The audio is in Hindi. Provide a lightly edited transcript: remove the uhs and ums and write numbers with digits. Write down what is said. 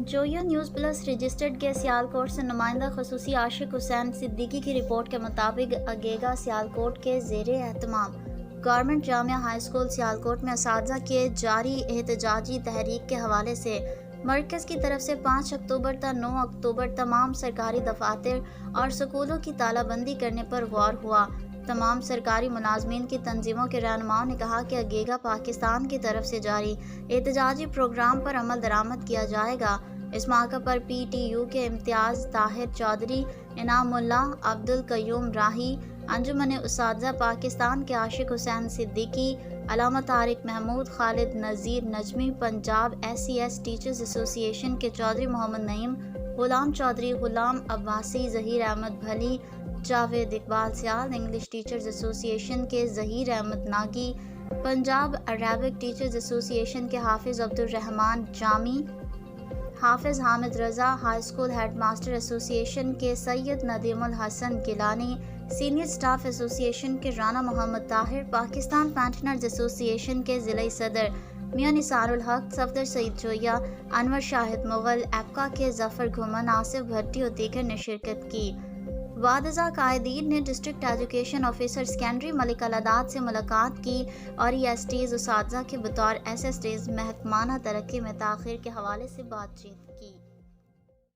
जोया न्यूज़ प्लस रजिस्टर्ड के सियालकोट से नुमाइंदा खसूसी आशिक हुसैन सिद्दीकी की रिपोर्ट के मुताबिक अगेगा सियालकोट के ज़ेरे एहतमाम government Jamia high school Sialkot में असातिज़ा के जारी एहतजाजी तहरीक के हवाले से मरकज़ की तरफ से 5 अक्टूबर तक 9 अक्टूबर तमाम सरकारी दफातर और स्कूलों की तालाबंदी करने पर गौर हुआ। तमाम सरकारी मुलाजमीन की तंजीमों के रहनुमाओं ने कहा कि अगेगा पाकिस्तान की तरफ से जारी एहतजाजी प्रोग्राम पर अमल दरामद किया जाएगा। इस मौके पर PTU के इम्तियाज़ ताहिर चौधरी, इनामुल्ला, अब्दुल कयूम राही, अंजुमन उस्ताज़ा पाकिस्तान के Ashiq Hussain Siddiqui, Allama Tariq Mahmood, Khalid Nazir Najmi, Punjab SCS teachers association के चौधरी मोहम्मद नईम, गुलाम चौधरी, गुलाम Abbasi, Zaheer Ahmad Bhalli, Javed Iqbal Sial, English teachers association के Zaheer Ahmad Nagi, Punjab Arabic teachers association के Hafiz Abdul Rehman Jami, Hafiz Hamid Raza, high school head master association के Syed Nadeemul Hasan Gilani, senior staff association के राना मोहम्मद ताहिर, पाकिस्तान पेंशनर्स एसोसिएशन के ज़िला सदर मियां निसारुल हक, सफदर सईद जोया, अनवर शाहिद मुगल, एप्का के जफर घुमन, आसिफ भट्टी और दीगर ने शिरकत की। वादजा कायदीन ने district education officer secondary Malik अलादात से मुलाकात की और ESTs उसातिज़ा के बतौर SSTs महकमाना तरक्की में ताख़ीर के हवाले से बातचीत की।